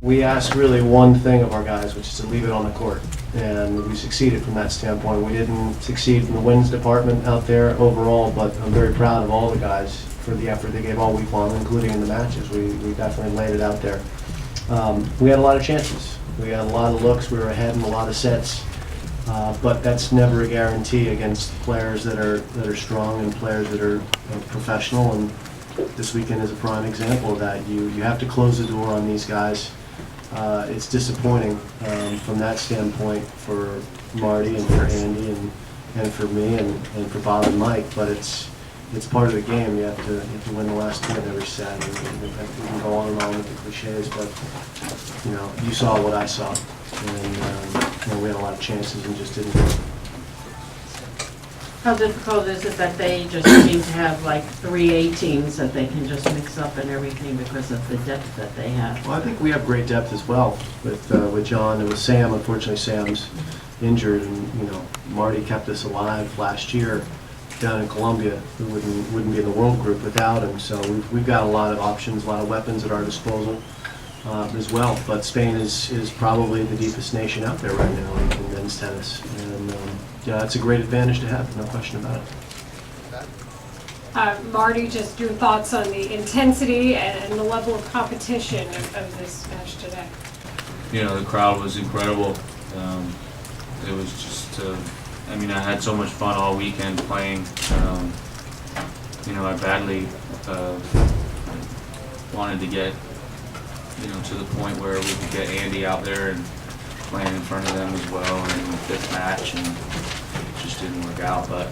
We asked really one thing of our guys, which is to leave it on the court, and we succeeded from that standpoint. We didn't succeed in the wins department out there overall, but I'm very proud of all the guys for the effort they gave all week long, including in the matches. We definitely laid it out there. We had a lot of chances. We had a lot of looks. We were ahead in a lot of sets, but that's never a guarantee against players that are strong and players that are professional. And this weekend is a prime example of that. You have to close the door on these guys. It's disappointing from that standpoint for Marty and for Andy and for me and for Bob and Mike, but it's part of the game. You have to win the last two in every set. And we can go on and on with the cliches, but you saw what I saw, and we had a lot of chances and just didn't do it. How difficult is it that they just seem to have like 3 A-teams that they can just mix up and everything because of the depth that they have? Well, I think we have great depth as well with John and with Sam. Unfortunately, Sam's injured, and Marty kept us alive last year down in Columbia. We wouldn't be in the World Group without him. So we've got a lot of options, a lot of weapons at our disposal as well. But Spain is probably the deepest nation out there right now in men's tennis, and yeah, that's a great advantage to have, no question about it. Marty, just your thoughts on the intensity and the level of competition of this match today. The crowd was incredible. It was just, I had so much fun all weekend playing. I badly wanted to get, to the point where we could get Andy out there and playing in front of them as well in the 5th match, and it just didn't work out. But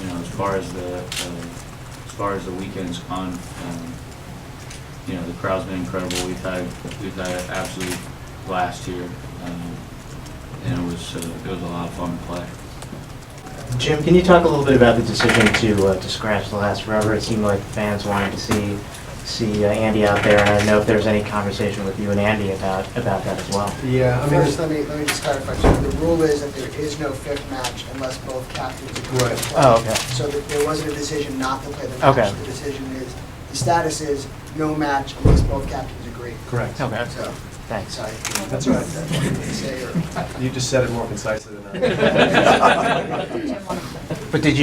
as far as the weekend's gone, the crowd's been incredible. We've had an absolute blast here, and it was a lot of fun to play. Jim, can you talk a little bit about the decision to scratch the last rubber? It seemed like the fans wanted to see Andy out there, and I don't know if there's any conversation with you and Andy about that as well. Yeah, First, let me just clarify. So the rule is that there is no 5th match unless both captains agree to play. Oh, okay. So there wasn't a decision not to play the match. Okay. The decision is, the status is no match unless both captains agree. correct. Okay. So, Thanks. sorry. That's all right. Say or- You just said it more concisely than that. But did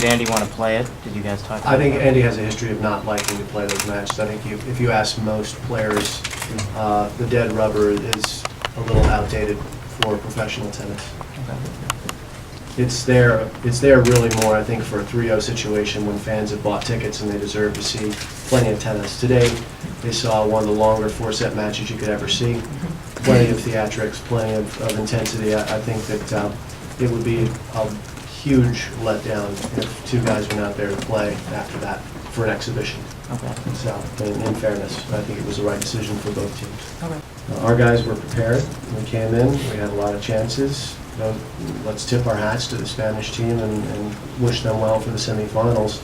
Andy want to play it? Did you guys talk about I think that? Andy has a history of not liking to play those matches. I think if you ask most players, the dead rubber is a little outdated for professional tennis. It's there really more, I think, for a 3-0 situation when fans have bought tickets and they deserve to see plenty of tennis. Today, they saw one of the longer 4-set matches you could ever see. Plenty of theatrics, plenty of intensity. I think that it would be a huge letdown if 2 guys went out there to play after that for an exhibition. Okay. So, in fairness, I think it was the right decision for both teams. Okay. Our guys were prepared. We came in, we had a lot of chances. Let's tip our hats to the Spanish team and wish them well for the semifinals.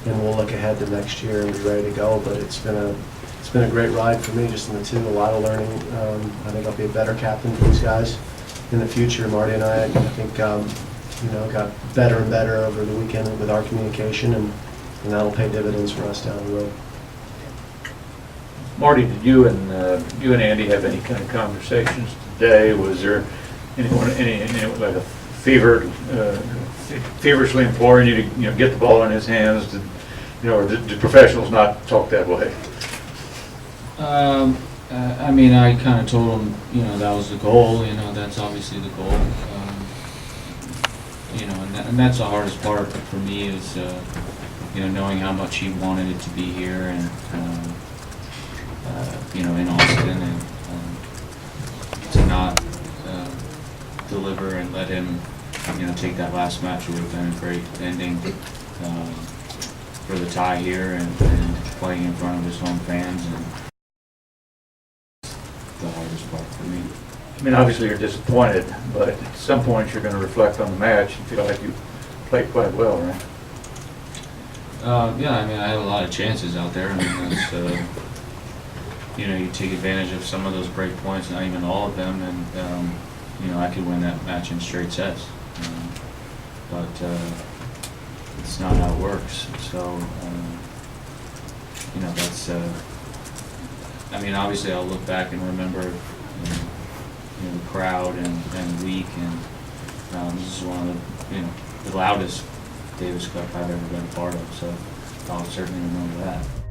And we'll look ahead to next year and be ready to go. But it's been a great ride for me, just in the 2. A lot of learning. I think I'll be a better captain for these guys in the future. Marty and I think, got better and better over the weekend with our communication, and that'll pay dividends for us down the road. Marty, did you and Andy have any kind of conversations today? Was there anyone like a feverishly imploring you to get the ball in his hands? Or did professionals not talk that way? I kind of told him, that was the goal. That's obviously the goal. And that's the hardest part for me is, knowing how much he wanted it to be here and, in Austin, and to not deliver and let him, take that last match. It would have been a great ending for the tie here and playing in front of his home fans. And the hardest part for me. Obviously you're disappointed, but at some point you're going to reflect on the match and feel like you played quite well, right? Yeah, I had a lot of chances out there. That's, you take advantage of some of those break points, not even all of them, and I could win that match in straight sets. But it's not how it works. So, that's I mean, obviously I'll look back and remember, the crowd and the week, and this is one of the loudest Davis Cup I've ever been a part of, so I'll certainly remember that.